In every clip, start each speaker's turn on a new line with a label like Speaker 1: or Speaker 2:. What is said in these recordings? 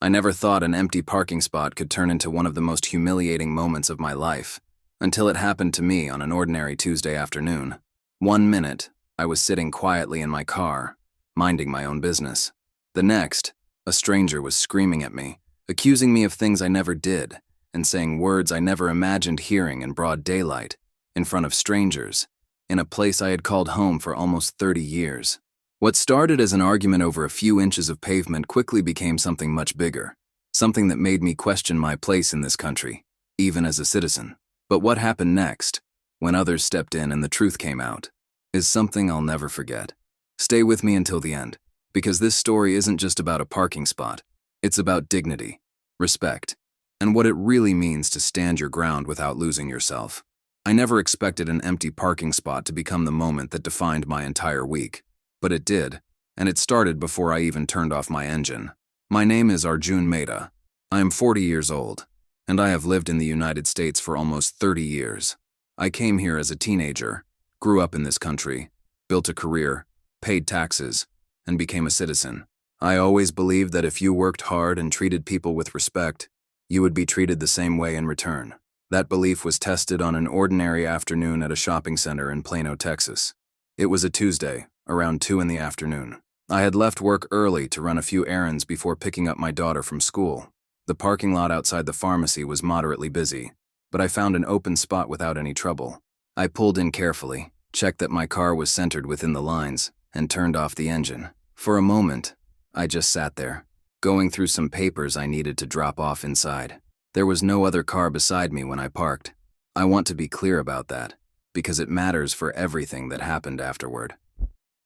Speaker 1: I never thought an empty parking spot could turn into one of the most humiliating moments of my life, until it happened to me on an ordinary Tuesday afternoon. 1 minute, I was sitting quietly in my car, minding my own business. The next, a stranger was screaming at me, accusing me of things I never did, and saying words I never imagined hearing in broad daylight, in front of strangers, in a place I had called home for almost 30 years. What started as an argument over a few inches of pavement quickly became something much bigger, something that made me question my place in this country, even as a citizen. But what happened next, when others stepped in and the truth came out, is something I'll never forget. Stay with me until the end, because this story isn't just about a parking spot. It's about dignity, respect, and what it really means to stand your ground without losing yourself. I never expected an empty parking spot to become the moment that defined my entire week. But it did, and it started before I even turned off my engine. My name is Arjun Mehta. I am 40 years old, and I have lived in the United States for almost 30 years. I came here as a teenager, grew up in this country, built a career, paid taxes, and became a citizen. I always believed that if you worked hard and treated people with respect, you would be treated the same way in return. That belief was tested on an ordinary afternoon at a shopping center in Plano, Texas. It was a Tuesday, around 2 in the afternoon. I had left work early to run a few errands before picking up my daughter from school. The parking lot outside the pharmacy was moderately busy, but I found an open spot without any trouble. I pulled in carefully, checked that my car was centered within the lines, and turned off the engine. For a moment, I just sat there, going through some papers I needed to drop off inside. There was no other car beside me when I parked. I want to be clear about that, because it matters for everything that happened afterward.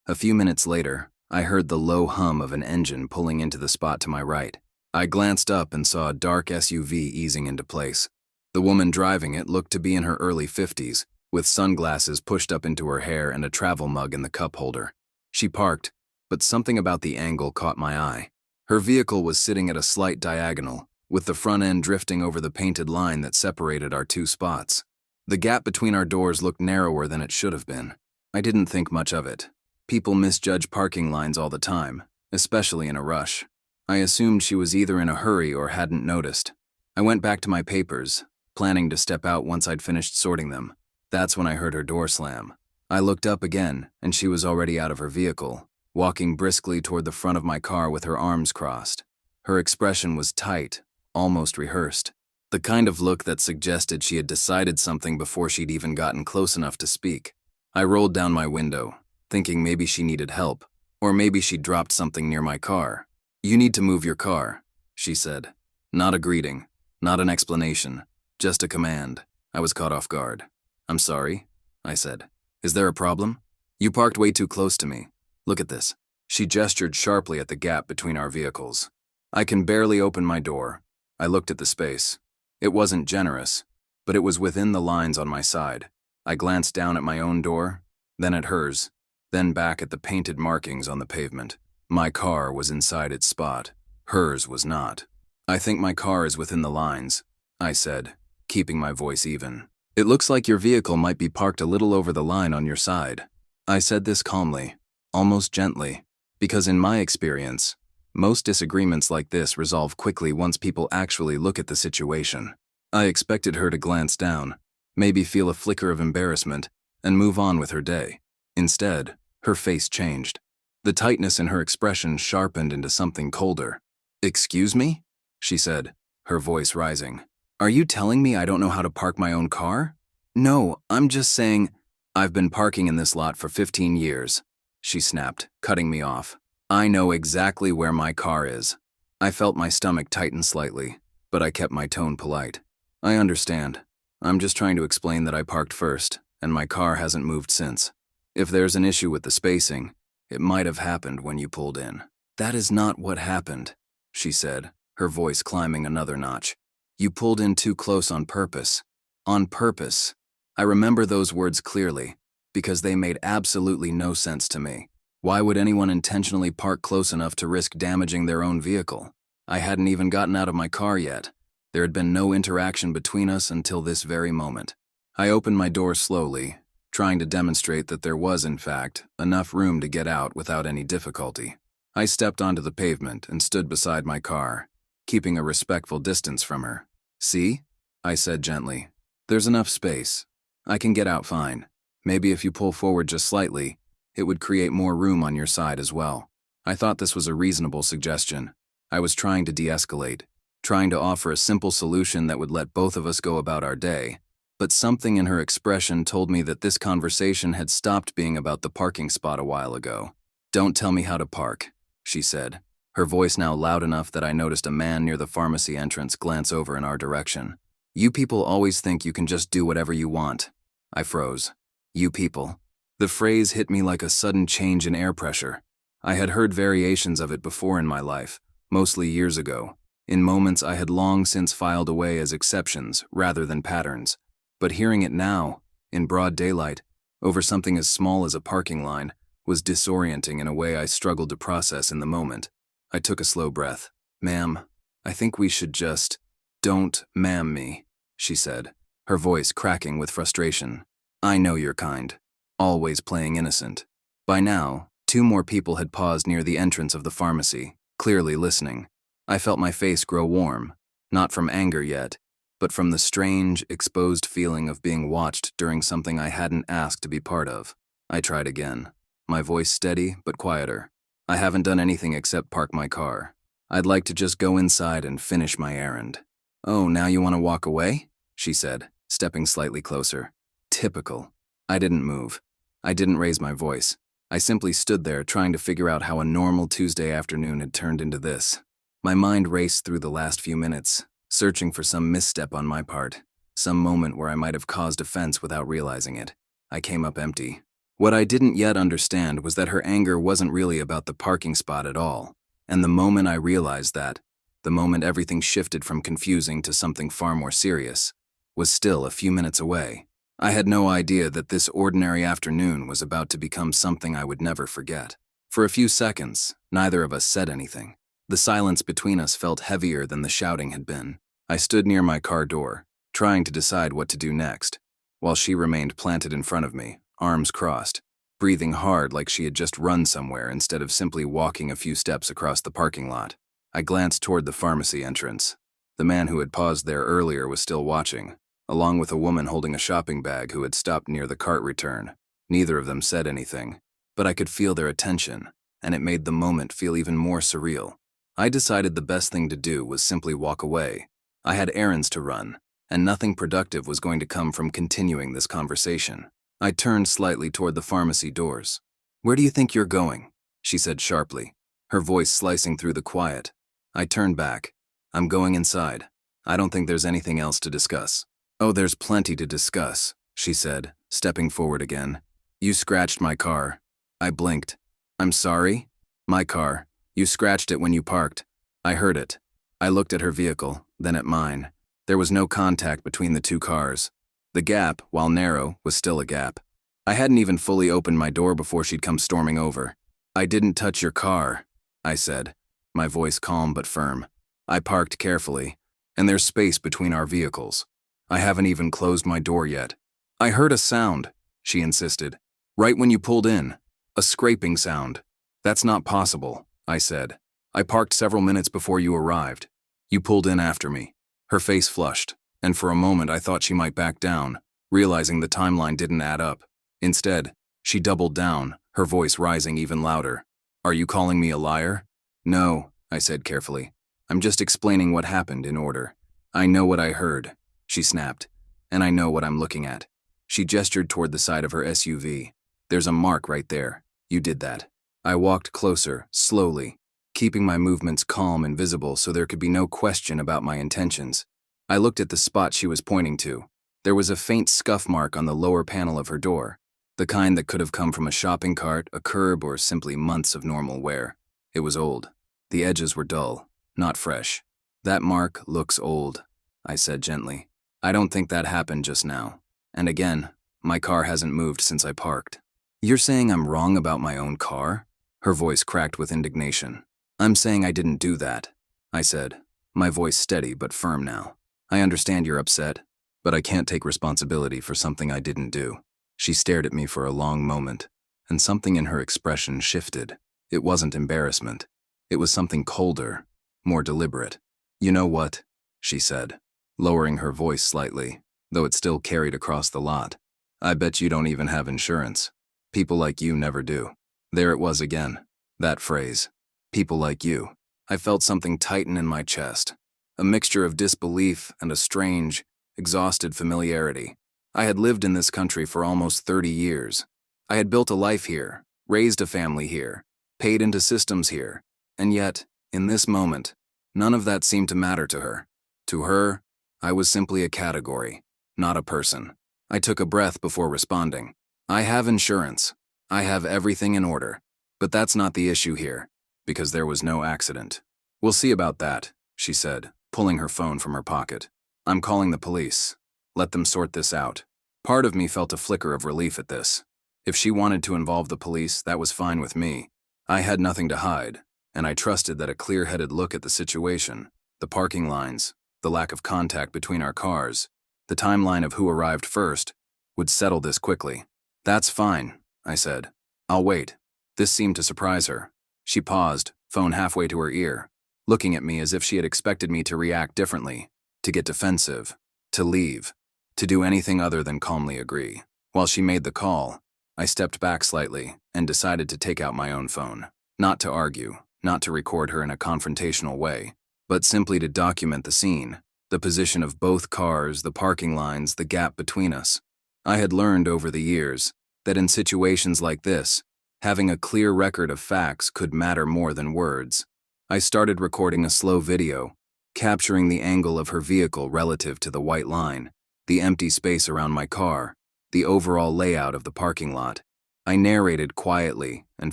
Speaker 1: A few minutes later, I heard the low hum of an engine pulling into the spot to my right. I glanced up and saw a dark SUV easing into place. The woman driving it looked to be in her early 50s, with sunglasses pushed up into her hair and a travel mug in the cup holder. She parked, but something about the angle caught my eye. Her vehicle was sitting at a slight diagonal, with the front end drifting over the painted line that separated our two spots. The gap between our doors looked narrower than it should have been. I didn't think much of it. People misjudge parking lines all the time, especially in a rush. I assumed she was either in a hurry or hadn't noticed. I went back to my papers, planning to step out once I'd finished sorting them. That's when I heard her door slam. I looked up again, and she was already out of her vehicle, walking briskly toward the front of my car with her arms crossed. Her expression was tight, almost rehearsed. The kind of look that suggested she had decided something before she'd even gotten close enough to speak. I rolled down my window, thinking maybe she needed help, or maybe she'd dropped something near my car. "You need to move your car," she said. Not a greeting, not an explanation, just a command. I was caught off guard. "I'm sorry," I said. "Is there a problem? You parked way too close to me. Look at this." She gestured sharply at the gap between our vehicles. I can barely open my door. I looked at the space. It wasn't generous, but it was within the lines on my side. I glanced down at my own door, then at hers, then back at the painted markings on the pavement. My car was inside its spot. Hers was not. "I think my car is within the lines," I said, keeping my voice even. "It looks like your vehicle might be parked a little over the line on your side." I said this calmly, almost gently, because in my experience, most disagreements like this resolve quickly once people actually look at the situation. I expected her to glance down, maybe feel a flicker of embarrassment, and move on with her day. Instead, her face changed. The tightness in her expression sharpened into something colder. "Excuse me?" she said, her voice rising. "Are you telling me I don't know how to park my own car?" "No, I'm just saying, I've been parking in this lot for 15 years, she snapped, cutting me off. "I know exactly where my car is." I felt my stomach tighten slightly, but I kept my tone polite. "I understand. I'm just trying to explain that I parked first, and my car hasn't moved since. If there's an issue with the spacing, it might have happened when you pulled in." "That is not what happened," she said, her voice climbing another notch. "You pulled in too close on purpose." On purpose. I remember those words clearly, because they made absolutely no sense to me. Why would anyone intentionally park close enough to risk damaging their own vehicle? I hadn't even gotten out of my car yet. There had been no interaction between us until this very moment. I opened my door slowly, trying to demonstrate that there was, in fact, enough room to get out without any difficulty. I stepped onto the pavement and stood beside my car, keeping a respectful distance from her. "See?" I said gently. "There's enough space. I can get out fine. Maybe if you pull forward just slightly, it would create more room on your side as well." I thought this was a reasonable suggestion. I was trying to de-escalate, trying to offer a simple solution that would let both of us go about our day. But something in her expression told me that this conversation had stopped being about the parking spot a while ago. "Don't tell me how to park," she said, her voice now loud enough that I noticed a man near the pharmacy entrance glance over in our direction. "You people always think you can just do whatever you want." I froze. "You people." The phrase hit me like a sudden change in air pressure. I had heard variations of it before in my life, mostly years ago, in moments I had long since filed away as exceptions rather than patterns. But hearing it now, in broad daylight, over something as small as a parking line, was disorienting in a way I struggled to process in the moment. I took a slow breath. "Ma'am, I think we should just—" "Don't ma'am me," she said, her voice cracking with frustration. "I know your kind. Always playing innocent." By now, 2 more people had paused near the entrance of the pharmacy, clearly listening. I felt my face grow warm, not from anger yet, but from the strange, exposed feeling of being watched during something I hadn't asked to be part of. I tried again, my voice steady but quieter. "I haven't done anything except park my car. I'd like to just go inside and finish my errand." "Oh, now you want to walk away?" she said, stepping slightly closer. Typical. I didn't move. I didn't raise my voice. I simply stood there trying to figure out how a normal Tuesday afternoon had turned into this. My mind raced through the last few minutes, searching for some misstep on my part, some moment where I might have caused offense without realizing it. I came up empty. What I didn't yet understand was that her anger wasn't really about the parking spot at all, and the moment I realized that, the moment everything shifted from confusing to something far more serious, was still a few minutes away. I had no idea that this ordinary afternoon was about to become something I would never forget. For a few seconds, neither of us said anything. The silence between us felt heavier than the shouting had been. I stood near my car door, trying to decide what to do next, while she remained planted in front of me, arms crossed, breathing hard like she had just run somewhere instead of simply walking a few steps across the parking lot. I glanced toward the pharmacy entrance. The man who had paused there earlier was still watching, along with a woman holding a shopping bag who had stopped near the cart return. Neither of them said anything, but I could feel their attention, and it made the moment feel even more surreal. I decided the best thing to do was simply walk away. I had errands to run, and nothing productive was going to come from continuing this conversation. I turned slightly toward the pharmacy doors. "Where do you think you're going?" she said sharply, her voice slicing through the quiet. I turned back. "I'm going inside. I don't think there's anything else to discuss." "Oh, there's plenty to discuss," she said, stepping forward again. "You scratched my car." I blinked. "I'm sorry?" "My car. You scratched it when you parked. I heard it." I looked at her vehicle, then at mine. There was no contact between the 2 cars. The gap, while narrow, was still a gap. I hadn't even fully opened my door before she'd come storming over. "I didn't touch your car," I said, my voice calm but firm. "I parked carefully, and there's space between our vehicles. I haven't even closed my door yet." "I heard a sound," she insisted. "Right when you pulled in. A scraping sound." "That's not possible," I said. "I parked several minutes before you arrived. You pulled in after me." Her face flushed, and for a moment I thought she might back down, realizing the timeline didn't add up. Instead, she doubled down, her voice rising even louder. "Are you calling me a liar?" "No," I said carefully. "I'm just explaining what happened in order. I know what I heard," she snapped, "and I know what I'm looking at." She gestured toward the side of her SUV. "There's a mark right there. You did that." I walked closer, slowly, keeping my movements calm and visible so there could be no question about my intentions. I looked at the spot she was pointing to. There was a faint scuff mark on the lower panel of her door, the kind that could have come from a shopping cart, a curb, or simply months of normal wear. It was old. The edges were dull, not fresh. "That mark looks old," I said gently. "I don't think that happened just now. And again, my car hasn't moved since I parked." "You're saying I'm wrong about my own car?" Her voice cracked with indignation. "I'm saying I didn't do that," I said, my voice steady but firm now. "I understand you're upset, but I can't take responsibility for something I didn't do." She stared at me for a long moment, and something in her expression shifted. It wasn't embarrassment. It was something colder, more deliberate. You know what? She said, lowering her voice slightly, though it still carried across the lot. I bet you don't even have insurance. People like you never do. There it was again. That phrase. People like you. I felt something tighten in my chest. A mixture of disbelief and a strange, exhausted familiarity. I had lived in this country for almost 30 years. I had built a life here, raised a family here, paid into systems here, and yet, in this moment, none of that seemed to matter to her. To her, I was simply a category, not a person. I took a breath before responding. I have insurance. I have everything in order. But that's not the issue here, because there was no accident. We'll see about that, she said, pulling her phone from her pocket. I'm calling the police. Let them sort this out. Part of me felt a flicker of relief at this. If she wanted to involve the police, that was fine with me. I had nothing to hide, and I trusted that a clear-headed look at the situation, the parking lines, the lack of contact between our cars, the timeline of who arrived first, would settle this quickly. That's fine, I said. I'll wait. This seemed to surprise her. She paused, phone halfway to her ear, looking at me as if she had expected me to react differently, to get defensive, to leave, to do anything other than calmly agree. While she made the call, I stepped back slightly and decided to take out my own phone. Not to argue, not to record her in a confrontational way, but simply to document the scene, the position of both cars, the parking lines, the gap between us. I had learned over the years that in situations like this, having a clear record of facts could matter more than words. I started recording a slow video, capturing the angle of her vehicle relative to the white line, the empty space around my car, the overall layout of the parking lot. I narrated quietly and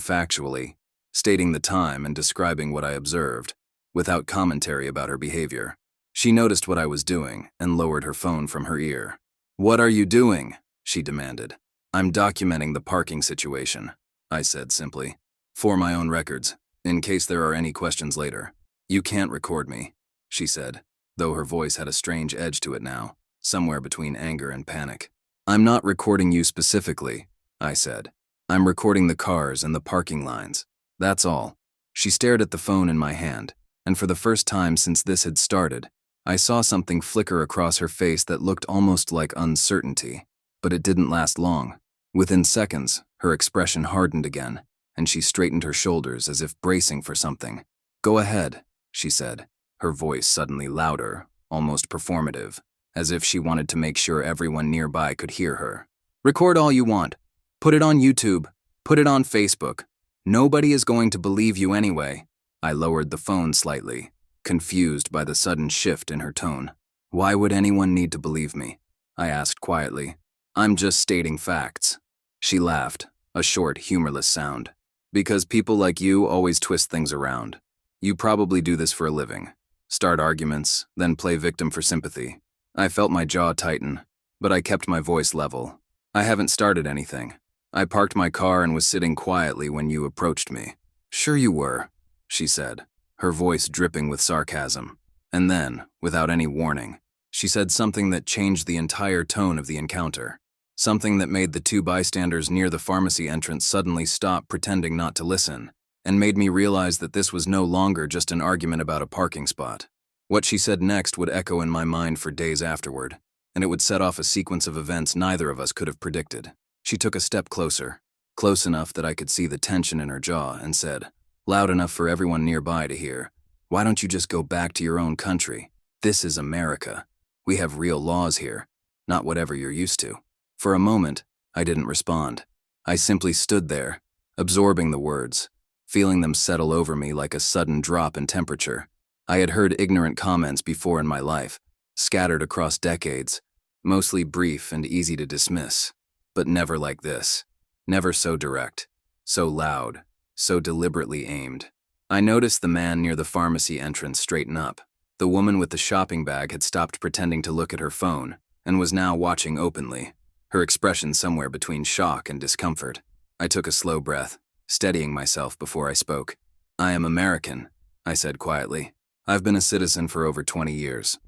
Speaker 1: factually, stating the time and describing what I observed, without commentary about her behavior. She noticed what I was doing and lowered her phone from her ear. "What are you doing?" she demanded. "I'm documenting the parking situation," I said simply. "For my own records, in case there are any questions later." "You can't record me," she said, though her voice had a strange edge to it now, somewhere between anger and panic. "I'm not recording you specifically," I said. "I'm recording the cars and the parking lines. That's all." She stared at the phone in my hand, and for the first time since this had started, I saw something flicker across her face that looked almost like uncertainty. But it didn't last long. Within seconds, her expression hardened again, and she straightened her shoulders as if bracing for something. "Go ahead," she said, her voice suddenly louder, almost performative, as if she wanted to make sure everyone nearby could hear her. "Record all you want. Put it on YouTube. Put it on Facebook. Nobody is going to believe you anyway." I lowered the phone slightly, confused by the sudden shift in her tone. "Why would anyone need to believe me?" I asked quietly. "I'm just stating facts." She laughed, a short, humorless sound. "Because people like you always twist things around. You probably do this for a living. Start arguments, then play victim for sympathy." I felt my jaw tighten, but I kept my voice level. "I haven't started anything. I parked my car and was sitting quietly when you approached me." "Sure you were," she said, her voice dripping with sarcasm. And then, without any warning, she said something that changed the entire tone of the encounter. Something that made the two bystanders near the pharmacy entrance suddenly stop pretending not to listen, and made me realize that this was no longer just an argument about a parking spot. What she said next would echo in my mind for days afterward, and it would set off a sequence of events neither of us could have predicted. She took a step closer, close enough that I could see the tension in her jaw, and said, loud enough for everyone nearby to hear, "Why don't you just go back to your own country? This is America. We have real laws here, not whatever you're used to." For a moment, I didn't respond. I simply stood there, absorbing the words, feeling them settle over me like a sudden drop in temperature. I had heard ignorant comments before in my life, scattered across decades, mostly brief and easy to dismiss, but never like this. Never so direct, so loud, so deliberately aimed. I noticed the man near the pharmacy entrance straighten up. The woman with the shopping bag had stopped pretending to look at her phone and was now watching openly, her expression somewhere between shock and discomfort. I took a slow breath, steadying myself before I spoke. "I am American," I said quietly. "I've been a citizen for over 20 years.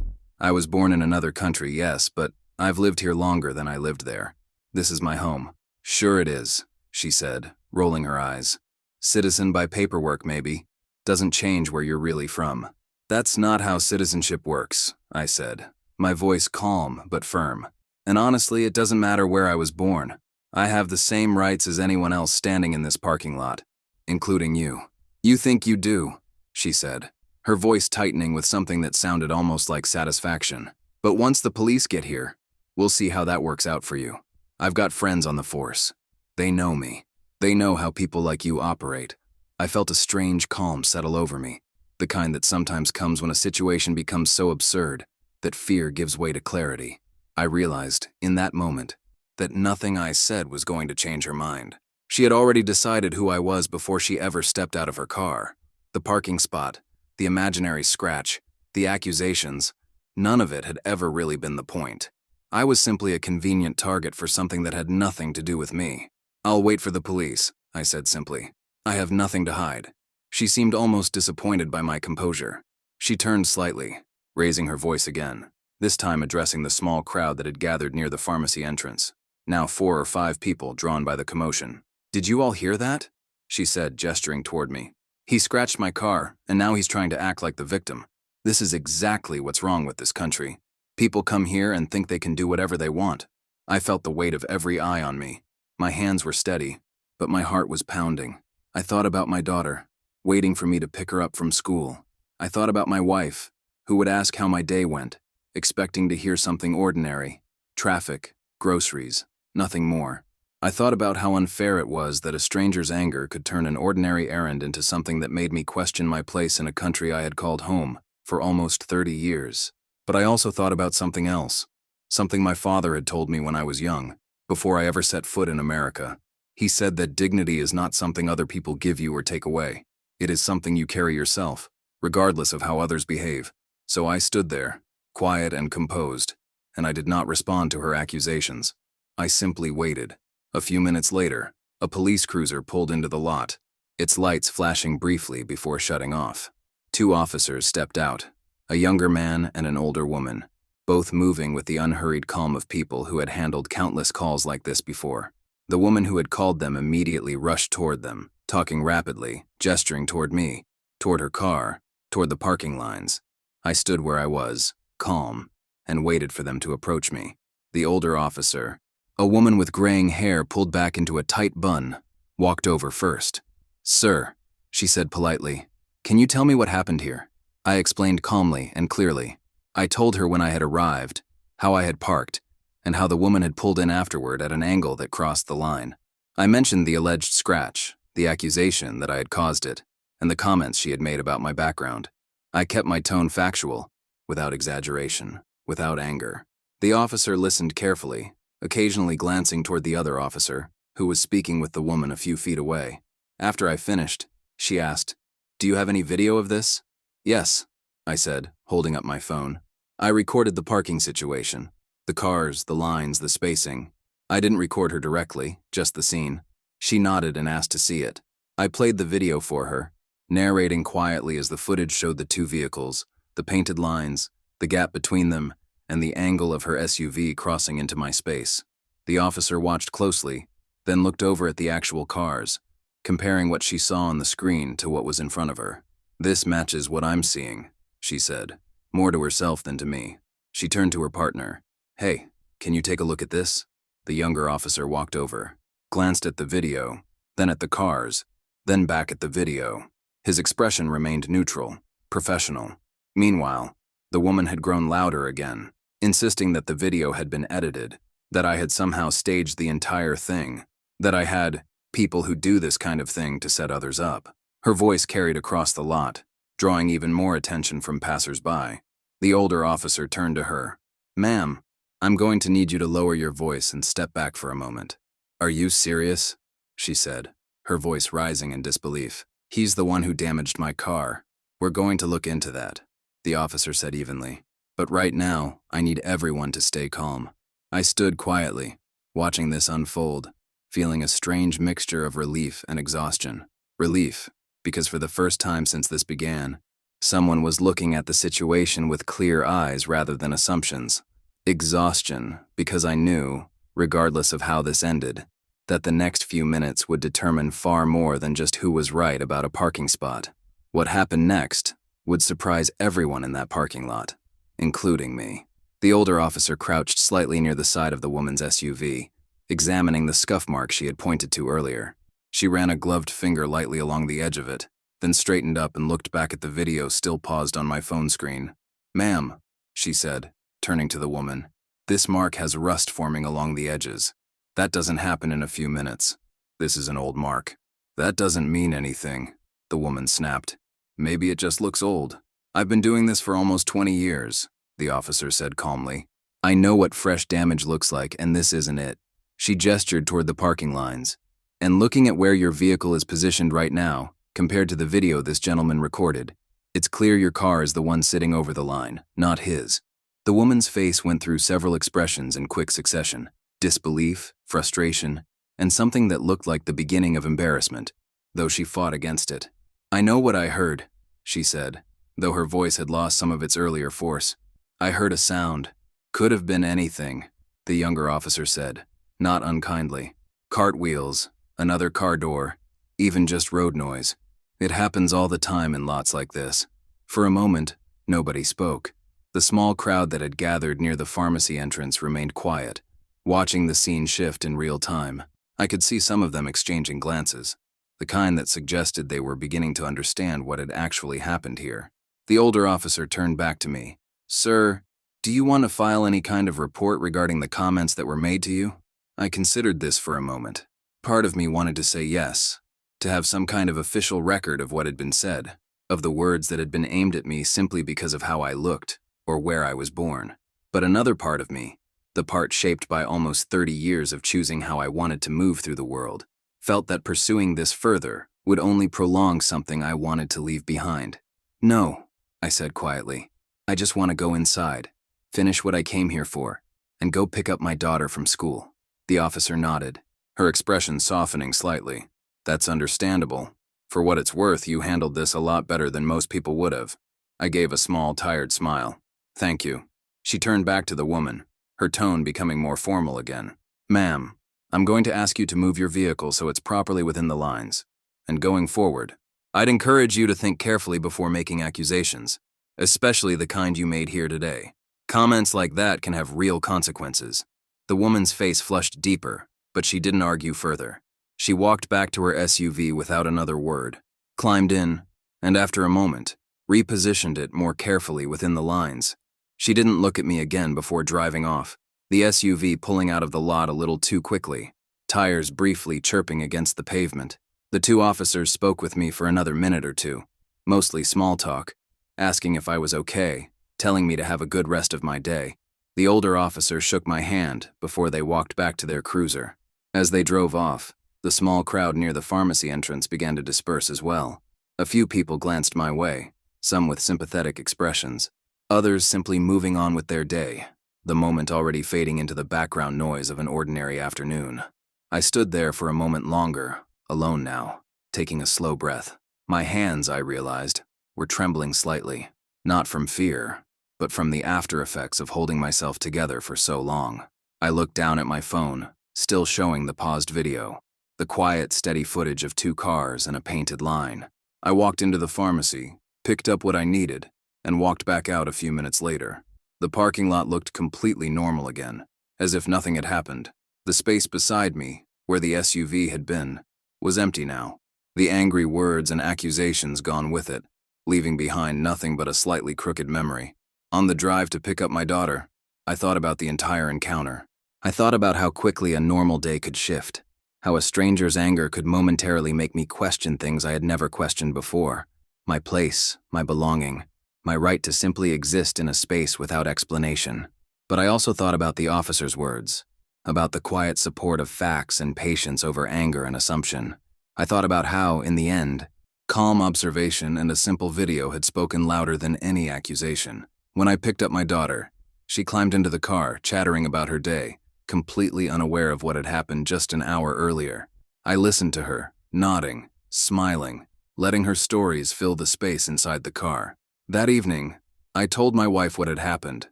Speaker 1: I was born in another country, yes, but I've lived here longer than I lived there. This is my home." "Sure it is," she said, rolling her eyes. "Citizen by paperwork, maybe. Doesn't change where you're really from. That's not how citizenship works, I said, my voice calm but firm. And honestly, it doesn't matter where I was born. I have the same rights as anyone else standing in this parking lot, including you. You think you do, she said, her voice tightening with something that sounded almost like satisfaction. But once the police get here, we'll see how that works out for you. I've got friends on the force. They know me. They know how people like you operate. I felt a strange calm settle over me, the kind that sometimes comes when a situation becomes so absurd that fear gives way to clarity. I realized, in that moment, that nothing I said was going to change her mind. She had already decided who I was before she ever stepped out of her car. The parking spot, the imaginary scratch, the accusations, none of it had ever really been the point. I was simply a convenient target for something that had nothing to do with me. I'll wait for the police, I said simply. I have nothing to hide. She seemed almost disappointed by my composure. She turned slightly, raising her voice again, this time addressing the small crowd that had gathered near the pharmacy entrance, now 4 or 5 people drawn by the commotion. Did you all hear that? She said, gesturing toward me. He scratched my car, and now he's trying to act like the victim. This is exactly what's wrong with this country. People come here and think they can do whatever they want. I felt the weight of every eye on me. My hands were steady, but my heart was pounding. I thought about my daughter, waiting for me to pick her up from school. I thought about my wife, who would ask how my day went, expecting to hear something ordinary. Traffic, groceries, nothing more. I thought about how unfair it was that a stranger's anger could turn an ordinary errand into something that made me question my place in a country I had called home for almost 30 years. But I also thought about something else, something my father had told me when I was young, before I ever set foot in America. He said that dignity is not something other people give you or take away. It is something you carry yourself, regardless of how others behave. So I stood there, quiet and composed, and I did not respond to her accusations. I simply waited. A few minutes later, a police cruiser pulled into the lot, its lights flashing briefly before shutting off. 2 officers stepped out, a younger man and an older woman, both moving with the unhurried calm of people who had handled countless calls like this before. The woman who had called them immediately rushed toward them, talking rapidly, gesturing toward me, toward her car, toward the parking lines. I stood where I was, calm, and waited for them to approach me. The older officer, a woman with graying hair pulled back into a tight bun, walked over first. "Sir," she said politely, "can you tell me what happened here?" I explained calmly and clearly. I told her when I had arrived, how I had parked, and how the woman had pulled in afterward at an angle that crossed the line. I mentioned the alleged scratch, the accusation that I had caused it, and the comments she had made about my background. I kept my tone factual, without exaggeration, without anger. The officer listened carefully, occasionally glancing toward the other officer, who was speaking with the woman a few feet away. After I finished, she asked, "Do you have any video of this?" "Yes," I said, holding up my phone. I recorded the parking situation, the cars, the lines, the spacing. I didn't record her directly, just the scene. She nodded and asked to see it. I played the video for her, narrating quietly as the footage showed the 2 vehicles, the painted lines, the gap between them, and the angle of her SUV crossing into my space. The officer watched closely, then looked over at the actual cars, comparing what she saw on the screen to what was in front of her. "This matches what I'm seeing," she said, more to herself than to me. She turned to her partner. "Hey, can you take a look at this?" The younger officer walked over, glanced at the video, then at the cars, then back at the video. His expression remained neutral, professional. Meanwhile, the woman had grown louder again, insisting that the video had been edited, that I had somehow staged the entire thing, that I had people who do this kind of thing to set others up. Her voice carried across the lot, drawing even more attention from passers-by. The older officer turned to her. "Ma'am, I'm going to need you to lower your voice and step back for a moment." "Are you serious?" she said, her voice rising in disbelief. "He's the one who damaged my car. We're going to look into that," the officer said evenly. "But right now, I need everyone to stay calm." I stood quietly, watching this unfold, feeling a strange mixture of relief and exhaustion. Relief, because for the first time since this began, someone was looking at the situation with clear eyes rather than assumptions. Exhaustion, because I knew, regardless of how this ended, that the next few minutes would determine far more than just who was right about a parking spot. What happened next, would surprise everyone in that parking lot, including me. The older officer crouched slightly near the side of the woman's SUV, examining the scuff mark she had pointed to earlier. She ran a gloved finger lightly along the edge of it, then straightened up and looked back at the video still paused on my phone screen. "Ma'am," she said, turning to the woman, "this mark has rust forming along the edges. That doesn't happen in a few minutes. This is an old mark." "That doesn't mean anything," the woman snapped. "Maybe it just looks old. I've been doing this for almost 20 years, the officer said calmly. "I know what fresh damage looks like, and this isn't it." She gestured toward the parking lines. "And looking at where your vehicle is positioned right now, compared to the video this gentleman recorded, it's clear your car is the one sitting over the line, not his." The woman's face went through several expressions in quick succession: disbelief, frustration, and something that looked like the beginning of embarrassment, though she fought against it. "I know what I heard," she said, though her voice had lost some of its earlier force. "I heard a sound. Could have been anything," the younger officer said, not unkindly. "Cartwheels, another car door, even just road noise. It happens all the time in lots like this." For a moment, nobody spoke. The small crowd that had gathered near the pharmacy entrance remained quiet, watching the scene shift in real time. I could see some of them exchanging glances, the kind that suggested they were beginning to understand what had actually happened here. The older officer turned back to me. "Sir, do you want to file any kind of report regarding the comments that were made to you?" I considered this for a moment. Part of me wanted to say yes, to have some kind of official record of what had been said, of the words that had been aimed at me simply because of how I looked, or where I was born. But another part of me, the part shaped by almost 30 years of choosing how I wanted to move through the world, felt that pursuing this further would only prolong something I wanted to leave behind. "No," I said quietly. "I just want to go inside, finish what I came here for, and go pick up my daughter from school." The officer nodded, her expression softening slightly. "That's understandable. For what it's worth, you handled this a lot better than most people would have." I gave a small, tired smile. "Thank you." She turned back to the woman, her tone becoming more formal again. "Ma'am, I'm going to ask you to move your vehicle so it's properly within the lines. And going forward, I'd encourage you to think carefully before making accusations, especially the kind you made here today. Comments like that can have real consequences." The woman's face flushed deeper, but she didn't argue further. She walked back to her SUV without another word, climbed in, and after a moment, repositioned it more carefully within the lines. She didn't look at me again before driving off, the SUV pulling out of the lot a little too quickly, tires briefly chirping against the pavement. The two officers spoke with me for another minute or two, mostly small talk, asking if I was okay, telling me to have a good rest of my day. The older officer shook my hand before they walked back to their cruiser. As they drove off, the small crowd near the pharmacy entrance began to disperse as well. A few people glanced my way, some with sympathetic expressions, others simply moving on with their day, the moment already fading into the background noise of an ordinary afternoon. I stood there for a moment longer, alone now, taking a slow breath. My hands, I realized, were trembling slightly, not from fear, but from the after effects of holding myself together for so long. I looked down at my phone, still showing the paused video, the quiet, steady footage of two cars and a painted line. I walked into the pharmacy, picked up what I needed, and walked back out a few minutes later. The parking lot looked completely normal again, as if nothing had happened. The space beside me, where the SUV had been, was empty now, the angry words and accusations gone with it, leaving behind nothing but a slightly crooked memory. On the drive to pick up my daughter, I thought about the entire encounter. I thought about how quickly a normal day could shift, how a stranger's anger could momentarily make me question things I had never questioned before. My place, my belonging, my right to simply exist in a space without explanation. But I also thought about the officer's words, about the quiet support of facts and patience over anger and assumption. I thought about how, in the end, calm observation and a simple video had spoken louder than any accusation. When I picked up my daughter, she climbed into the car, chattering about her day, completely unaware of what had happened just an hour earlier. I listened to her, nodding, smiling, letting her stories fill the space inside the car. That evening, I told my wife what had happened,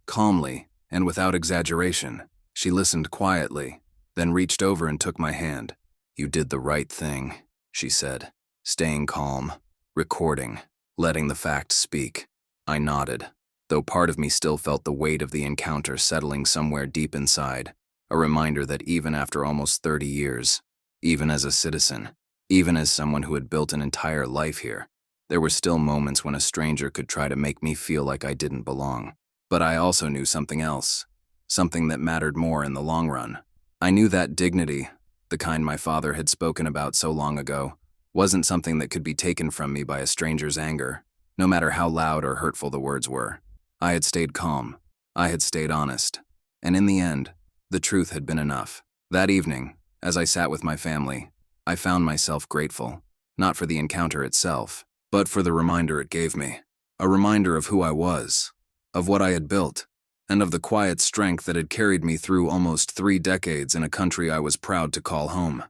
Speaker 1: calmly and without exaggeration. She listened quietly, then reached over and took my hand. "You did the right thing," she said, staying calm, recording. letting the facts speak. I nodded, though part of me still felt the weight of the encounter settling somewhere deep inside, a reminder that even after almost 30 years, even as a citizen, even as someone who had built an entire life here, there were still moments when a stranger could try to make me feel like I didn't belong. But I also knew something else, something that mattered more in the long run. I knew that dignity, the kind my father had spoken about so long ago, wasn't something that could be taken from me by a stranger's anger, no matter how loud or hurtful the words were. I had stayed calm. I had stayed honest. And in the end, the truth had been enough. That evening, as I sat with my family, I found myself grateful, not for the encounter itself, but for the reminder it gave me. A reminder of who I was, of what I had built, and of the quiet strength that had carried me through almost 3 decades in a country I was proud to call home.